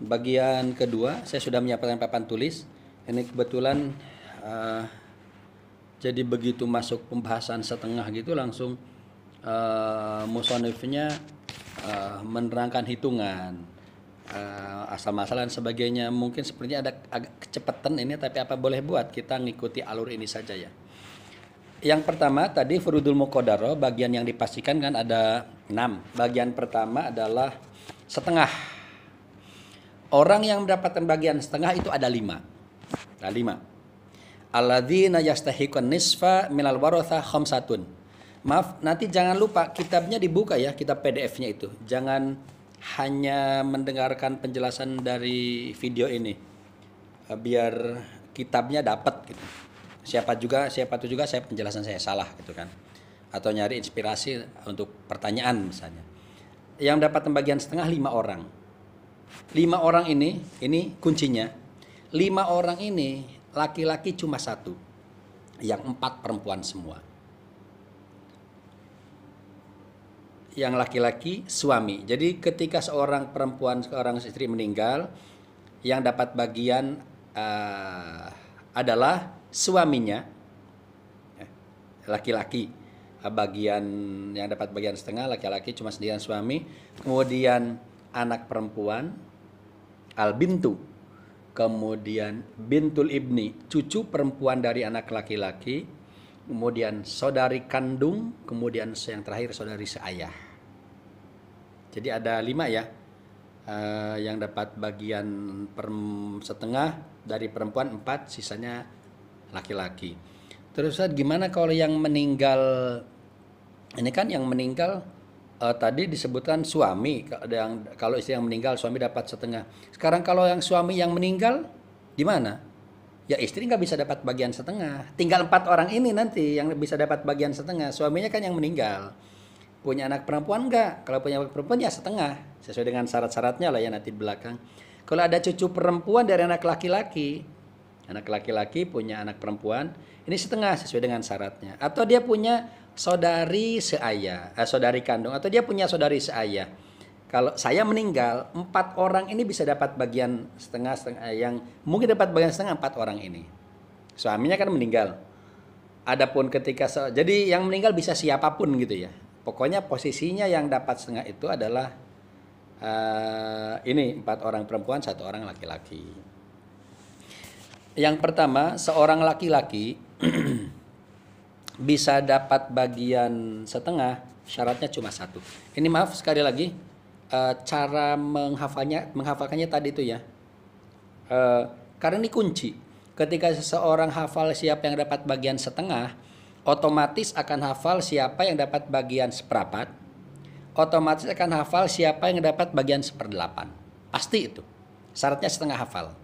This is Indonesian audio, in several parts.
Bagian kedua, saya sudah menyiapkan papan tulis. Ini kebetulan jadi begitu masuk pembahasan setengah gitu langsung musonifnya menerangkan hitungan, asal masalah dan sebagainya. Mungkin sepertinya ada agak kecepatan ini, tapi apa boleh buat, kita ngikuti alur ini saja ya. Yang pertama tadi furudul muqaddarah, bagian yang dipastikan kan ada 6. Bagian pertama adalah setengah. Orang yang mendapatkan bagian setengah itu ada 5. Nah, 5. Alladzina yastahiqun nisfa minal waratha khamsatun. Maaf, nanti jangan lupa kitabnya dibuka ya, kitab PDF-nya itu. Jangan hanya mendengarkan penjelasan dari video ini. Biar kitabnya dapat gitu. Siapa itu juga saya penjelasan saya salah gitu kan. Atau nyari inspirasi untuk pertanyaan misalnya. Yang dapat bagian setengah 5 orang. 5 orang ini kuncinya. 5 orang ini laki-laki cuma 1, yang 4 perempuan semua. Yang laki-laki suami. Jadi ketika seorang istri meninggal, yang dapat bagian adalah suaminya, laki-laki. Bagian yang dapat bagian setengah laki-laki cuma sendirian suami. Kemudian anak perempuan, al-bintu, kemudian bintul ibni, cucu perempuan dari anak laki-laki, kemudian saudari kandung, kemudian yang terakhir saudari seayah. Jadi ada 5 ya, yang dapat bagian setengah dari perempuan 4, sisanya laki-laki. Terus gimana kalau yang meninggal? Ini kan yang meninggal tadi disebutkan suami, kalau istri yang meninggal suami dapat setengah. Sekarang kalau yang suami yang meninggal gimana? Ya istri nggak bisa dapat bagian setengah. Tinggal 4 orang ini nanti yang bisa dapat bagian setengah. Suaminya kan yang meninggal. Punya anak perempuan nggak? Kalau punya anak perempuan ya setengah. Sesuai dengan syarat-syaratnya lah ya nanti di belakang. Kalau ada cucu perempuan dari anak laki-laki punya anak perempuan, ini setengah sesuai dengan syaratnya. Atau dia punya saudari seayah, saudari kandung, atau dia punya saudari seayah. Kalau saya meninggal, 4 orang ini bisa dapat bagian setengah, yang mungkin dapat bagian setengah 4 orang ini. Suaminya kan meninggal. Adapun jadi yang meninggal bisa siapapun gitu ya. Pokoknya posisinya yang dapat setengah itu adalah ini 4 orang perempuan, 1 orang laki-laki. Yang pertama, seorang laki-laki bisa dapat bagian setengah, syaratnya cuma 1. Ini maaf sekali lagi, cara menghafalkannya tadi itu ya. Karena ini kunci. Ketika seseorang hafal siapa yang dapat bagian setengah, otomatis akan hafal siapa yang dapat bagian seperempat, otomatis akan hafal siapa yang dapat bagian 1/8. Pasti itu. Syaratnya setengah hafal.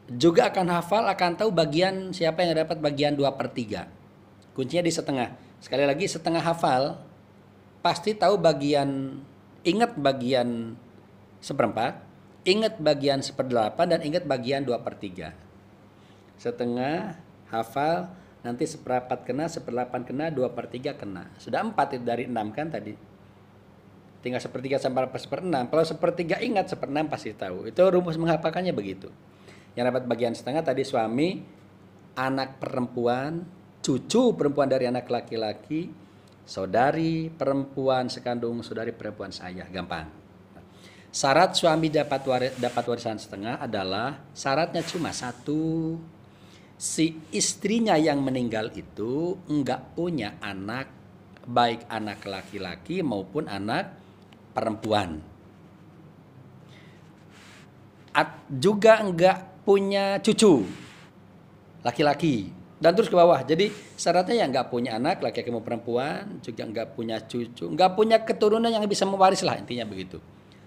Juga akan hafal, akan tahu bagian siapa yang dapat bagian 2/3. Kuncinya di setengah. Sekali lagi, setengah hafal, pasti tahu ingat bagian 1/4, ingat bagian 1/8, dan ingat bagian 2/3. Setengah hafal, nanti 1/4 kena, 1/8 kena, 2/3 kena. Sudah 4 itu dari 6 kan tadi. Tinggal 1/3 sampai 1/6. Kalau 1/3 ingat, 1/6 pasti tahu. Itu rumus menghafalkannya begitu. Yang dapat bagian setengah tadi suami, anak perempuan, cucu perempuan dari anak laki-laki, saudari perempuan sekandung, saudari perempuan seayah. Gampang. Syarat suami dapat warisan setengah adalah syaratnya cuma 1. Si istrinya yang meninggal itu enggak punya anak, baik anak laki-laki maupun anak perempuan. Juga enggak punya cucu laki-laki, dan terus ke bawah. Jadi syaratnya yang enggak punya anak laki-laki maupun perempuan, juga enggak punya cucu, enggak punya keturunan yang bisa mewaris lah, intinya begitu.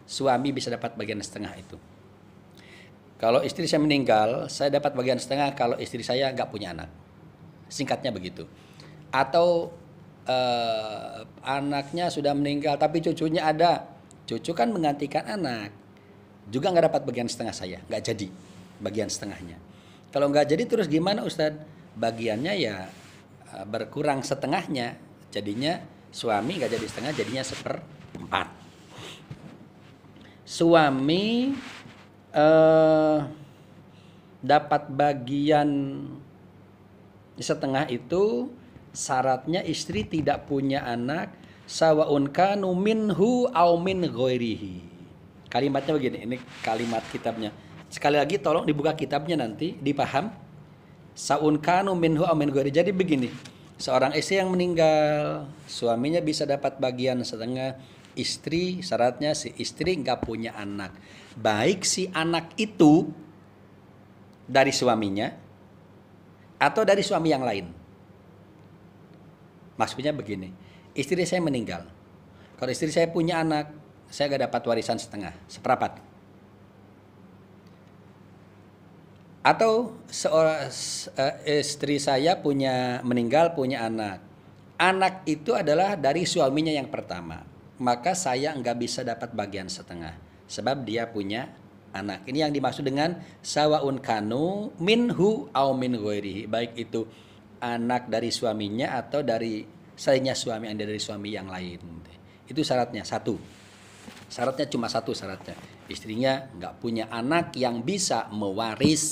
Suami bisa dapat bagian setengah itu. Kalau istri saya meninggal, saya dapat bagian setengah kalau istri saya enggak punya anak. Singkatnya begitu. Atau anaknya sudah meninggal tapi cucunya ada. Cucu kan menggantikan anak. Juga enggak dapat bagian setengah saya, enggak jadi bagian setengahnya. Kalau enggak jadi terus gimana Ustadz? Bagiannya ya berkurang setengahnya. Jadinya suami enggak jadi setengah, jadinya 1/4. suami eh, dapat bagian setengah itu syaratnya istri tidak punya anak, sawaun kanu minhu au min ghairihi. Kalimatnya begini, ini kalimat kitabnya. Sekali lagi tolong dibuka kitabnya nanti, dipaham. Saun kanu minhu au min ghairihi. Jadi begini, seorang istri yang meninggal, suaminya bisa dapat bagian setengah. Istri, syaratnya si istri nggak punya anak. Baik si anak itu dari suaminya atau dari suami yang lain. Maksudnya begini, istri saya meninggal. Kalau istri saya punya anak, saya gak dapat warisan setengah, seperempat. Atau istri saya meninggal punya anak. Anak itu adalah dari suaminya yang pertama. Maka saya nggak bisa dapat bagian setengah. Sebab dia punya anak. Ini yang dimaksud dengan sawaun kanu minhu au min ghairihi. Baik itu anak dari suaminya atau dari selainnya suami, yang dari suami yang lain. Itu syaratnya satu. Syaratnya cuma satu syaratnya. Istrinya nggak punya anak yang bisa mewaris.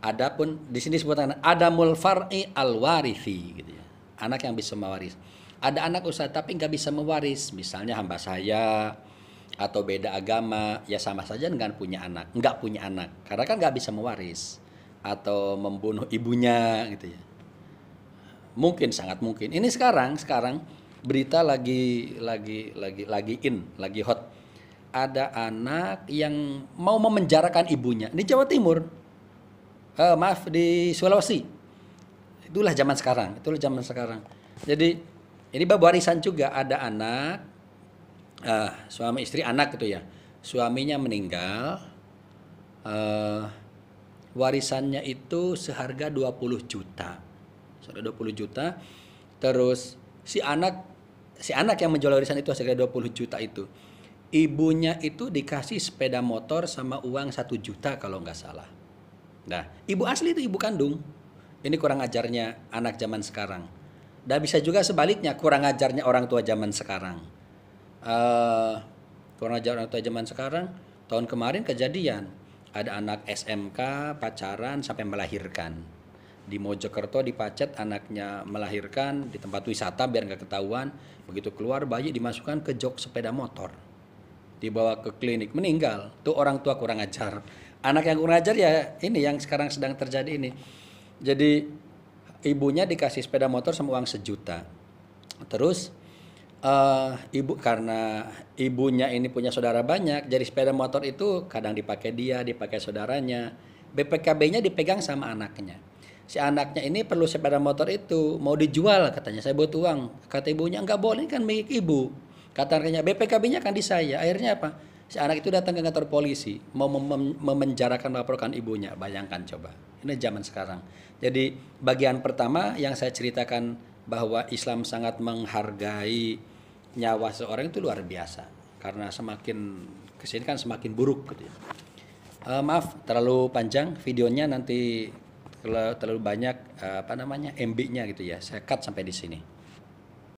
Adapun di sini disebutkan adamul far'i al-warithi gitu ya. Anak yang bisa mewaris. Ada anak Ustaz tapi nggak bisa mewaris. Misalnya hamba saya atau beda agama, ya sama saja dengan punya anak. Nggak punya anak karena kan nggak bisa mewaris atau membunuh ibunya gitu ya. Mungkin, sangat mungkin. Ini sekarang berita lagi hot. Ada anak yang mau memenjarakan ibunya di Jawa Timur. Maaf, di Sulawesi. Itulah zaman sekarang. Jadi ini bab warisan juga, ada anak suami istri anak gitu ya. Suaminya meninggal. Warisannya itu seharga 20 juta. Sudah 20 juta. Terus si anak yang menjual warisan itu seharga 20 juta itu. Ibunya itu dikasih sepeda motor sama uang 1 juta kalau nggak salah. Nah, ibu asli itu ibu kandung. Ini kurang ajarnya anak zaman sekarang. Dan bisa juga sebaliknya, kurang ajarnya orang tua zaman sekarang. Kurang ajar orang tua zaman sekarang. Tahun kemarin kejadian. Ada anak SMK pacaran sampai melahirkan. Di Mojokerto di Pacet anaknya melahirkan di tempat wisata biar nggak ketahuan. Begitu keluar bayi dimasukkan ke jok sepeda motor. Dibawa ke klinik, meninggal. Tuh orang tua kurang ajar. Anak yang kurang ajar ya ini yang sekarang sedang terjadi ini. Jadi ibunya dikasih sepeda motor sama uang 1 juta. Terus ibu, karena ibunya ini punya saudara banyak, jadi sepeda motor itu kadang dipakai dia, dipakai saudaranya. BPKB-nya dipegang sama anaknya. Si anaknya ini perlu sepeda motor itu, mau dijual katanya, saya butuh uang. Kata ibunya, enggak boleh kan milik ibu. Kata anaknya, BPKB-nya kan di saya. Akhirnya apa? Si anak itu datang ke kantor polisi, mau memenjarakan, melaporkan ibunya. Bayangkan coba, ini zaman sekarang. Jadi bagian pertama yang saya ceritakan bahwa Islam sangat menghargai nyawa seorang itu luar biasa. Karena semakin kesini kan semakin buruk gitu ya. Maaf terlalu panjang videonya, nanti terlalu banyak MB-nya gitu ya. Saya cut sampai di sini.